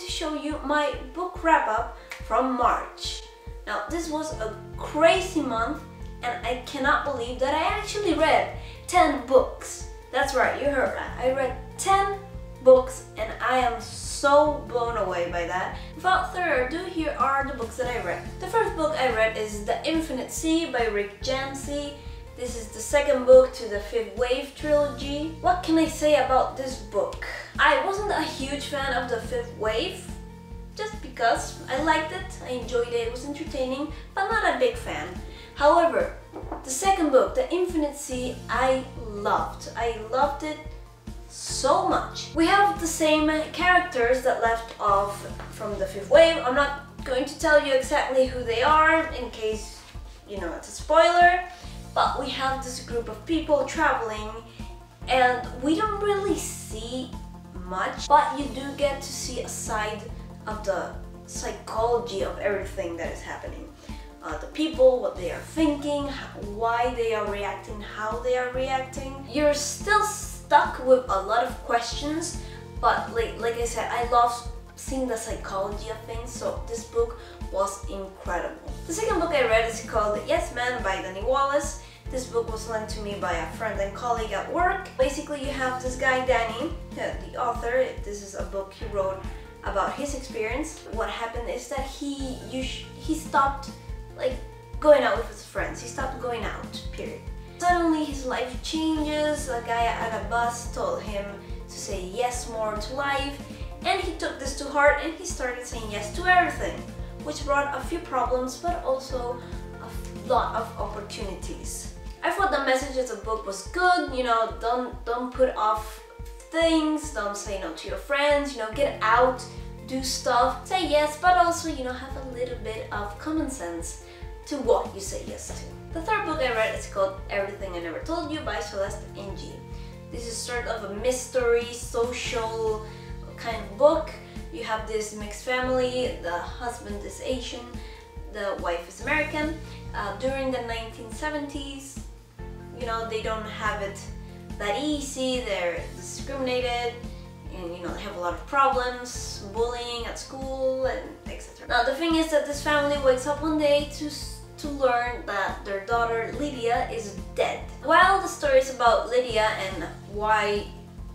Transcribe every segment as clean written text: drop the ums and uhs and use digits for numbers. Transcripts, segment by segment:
to show you my book wrap-up from March. Now, this was a crazy month, and I cannot believe that I actually read 10 books. That's right, you heard that. I read 10 books, and I am so blown away by that. Without further ado, here are the books that I read. The first book I read is The Infinite Sea by Yancey. This is the second book to the Fifth Wave trilogy. What can I say about this book? I wasn't a huge fan of the Fifth Wave, just because I liked it, I enjoyed it, it was entertaining, but not a big fan. However, the second book, The Infinite Sea, I loved. I loved it so much. We have the same characters that left off from the Fifth Wave. I'm not going to tell you exactly who they are in case, you know, it's a spoiler. But we have this group of people traveling, and we don't really see much, but you do get to see a side of the psychology of everything that is happening. The people, what they are thinking, why they are reacting, how they are reacting. You're still stuck with a lot of questions, but like I said, I love seeing the psychology of things, so this book was incredible. The second book I read is called Yes Man by Danny Wallace. This book was lent to me by a friend and colleague at work. Basically, you have this guy Danny, the author. This is a book he wrote about his experience. What happened is that he stopped like going out with his friends. He stopped going out, period. Suddenly his life changes. A guy at a bus told him to say yes more to life, and he took this to heart and he started saying yes to everything, which brought a few problems but also a lot of opportunities. I thought the message of the book was good, you know, don't put off things, don't say no to your friends, you know, get out, do stuff, say yes, but also, you know, have a little bit of common sense to what you say yes to. The third book I read is called Everything I Never Told You by Celeste. This is sort of a mystery, social kind of book. You have this mixed family, the husband is Asian, the wife is American. During the 1970s, you know, they don't have it that easy, they're discriminated, and you know, they have a lot of problems, bullying at school, and etc. Now the thing is that this family wakes up one day to learn that their daughter Lydia is dead. While the story is about Lydia and why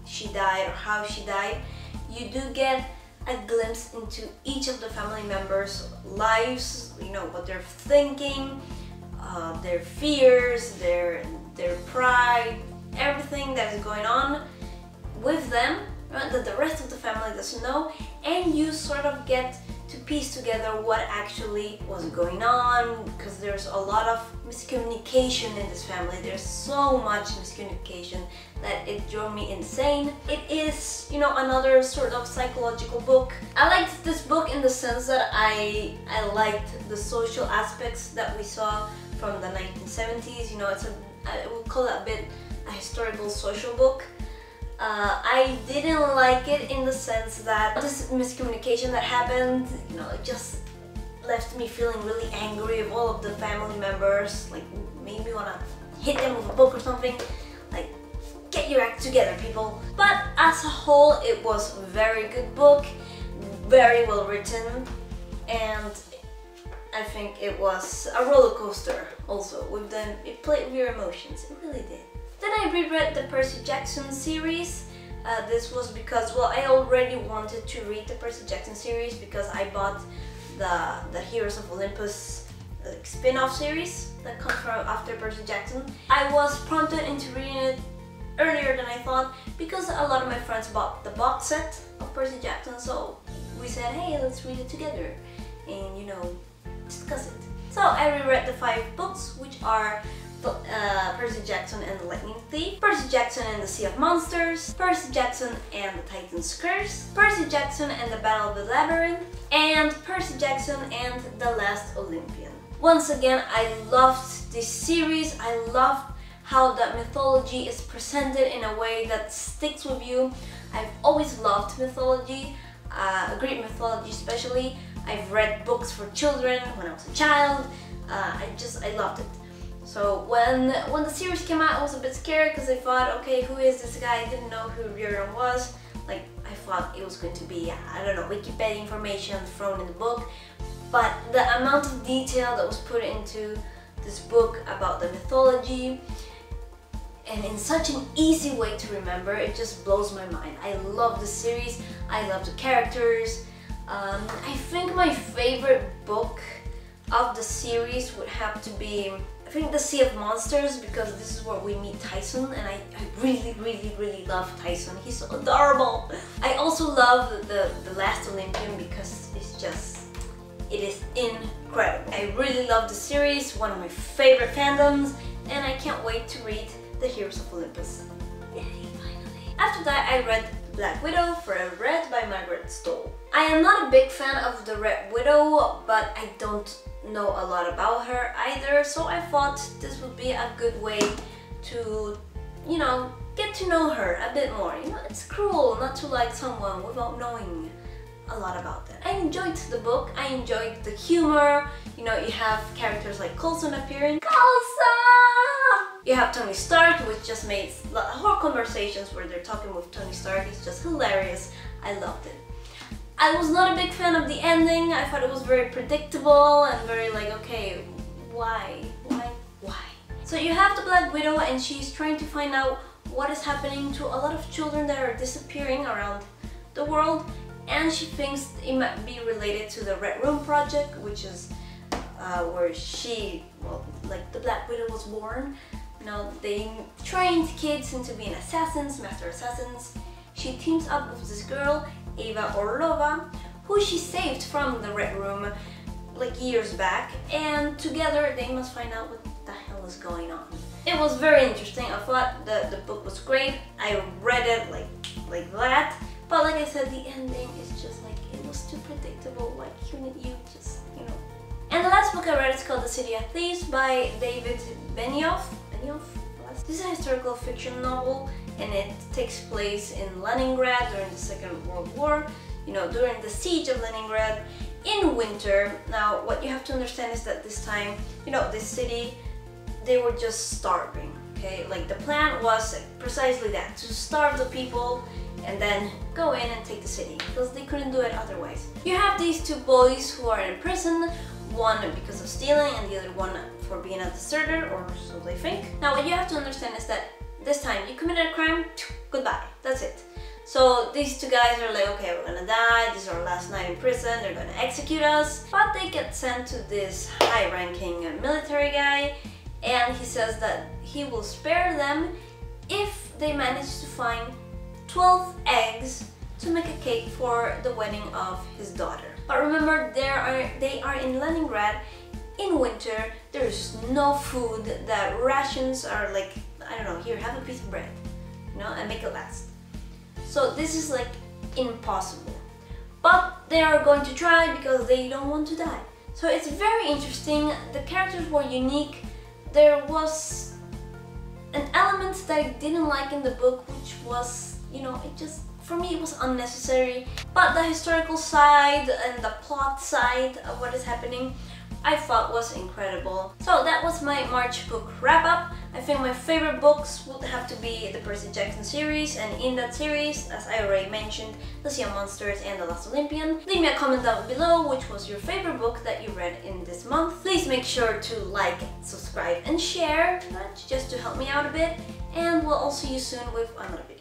she died or how she died, you do get a glimpse into each of the family members' lives, you know, what they're thinking, their fears, their pride, everything that is going on with them, right, that the rest of the family doesn't know, and you sort of get to piece together what actually was going on, because there's a lot of miscommunication in this family. There's so much miscommunication that it drove me insane. It is, you know, another sort of psychological book. I liked this book in the sense that I liked the social aspects that we saw from the 1970s. You know, I would call it a bit a historical social book. I didn't like it in the sense that this miscommunication that happened, you know, it just left me feeling really angry with all of the family members, like made me wanna hit them with a book or something, like get your act together, people. But as a whole, it was a very good book, very well written, and I think it was a roller coaster also with them. It played with your emotions, it really did. Then I reread the Percy Jackson series. This was because, well, I already wanted to read the Percy Jackson series because I bought the Heroes of Olympus spin-off series that comes from after Percy Jackson. I was prompted into reading it earlier than I thought because a lot of my friends bought the box set of Percy Jackson, so we said, hey, let's read it together and, you know, discuss it. So I reread the 5 books, which are Percy Jackson and the Lightning Thief, Percy Jackson and the Sea of Monsters, Percy Jackson and the Titan's Curse, Percy Jackson and the Battle of the Labyrinth, and Percy Jackson and the Last Olympian. Once again, I loved this series. I loved how that mythology is presented in a way that sticks with you. I've always loved mythology, Greek mythology especially. I've read books for children when I was a child. I loved it. So when the series came out, I was a bit scared because I thought, okay, who is this guy? I didn't know who Riordan was. Like, I thought it was going to be, I don't know, Wikipedia information thrown in the book, but the amount of detail that was put into this book about the mythology, and in such an easy way to remember, it just blows my mind. I love the series, I love the characters. I think my favorite book of the series would have to be, I think, The Sea of Monsters, because this is where we meet Tyson, and I really love Tyson. He's so adorable. I also love the Last Olympian because it is incredible. I really love the series, one of my favorite fandoms, and I can't wait to read The Heroes of Olympus. Yay, finally. After that, I read Black Widow, read by Margaret Stohl. I am not a big fan of the Red Widow, but I don't know a lot about her either, so I thought this would be a good way to, you know, get to know her a bit more. You know, it's cruel not to like someone without knowing a lot about them. I enjoyed the book, I enjoyed the humor. You know, you have characters like Coulson appearing. Coulson! You have Tony Stark, which just makes whole conversations where they're talking with Tony Stark. It's just hilarious. I loved it. I was not a big fan of the ending. I thought it was very predictable and very like, okay, why? So you have the Black Widow, and she's trying to find out what is happening to a lot of children that are disappearing around the world, and she thinks it might be related to the Red Room Project, which is where she, well, like the Black Widow was born. You know, they trained kids into being assassins, master assassins. She teams up with this girl, Eva Orlova, who she saved from the Red Room like years back, and together they must find out what the hell is going on. It was very interesting. I thought the book was great. I read it like that, but like I said, the ending is just like, it was too predictable. Like you just, you know. And the last book I read is called The Citadel Please by David Benioff. This is a historical fiction novel, and it takes place in Leningrad during the Second World War, you know, during the siege of Leningrad in winter. Now, what you have to understand is that this time, you know, this city, they were just starving, okay? Like, the plan was precisely that, to starve the people and then go in and take the city, because they couldn't do it otherwise. You have these two boys who are in prison, one because of stealing and the other one for being a deserter, or so they think. Now, what you have to understand is that this time you committed a crime, goodbye, that's it. So these two guys are like, okay, we're gonna die, this is our last night in prison, they're gonna execute us. But they get sent to this high-ranking military guy, and he says that he will spare them if they manage to find 12 eggs to make a cake for the wedding of his daughter. But remember, they are in Leningrad in winter. There's no food. The rations are like, I don't know, here, have a piece of bread, you know, and make it last. So this is like impossible. But they are going to try because they don't want to die. So it's very interesting. The characters were unique. There was an element that I didn't like in the book, which was, you know, it just, for me, it was unnecessary. But the historical side and the plot side of what is happening, I thought was incredible. So that was my March book wrap-up. I think my favorite books would have to be the Percy Jackson series, and in that series, as I already mentioned, The Sea of Monsters and The Last Olympian. Leave me a comment down below which was your favorite book that you read in this month. Please make sure to like, subscribe and share, just to help me out a bit, and we'll all see you soon with another video.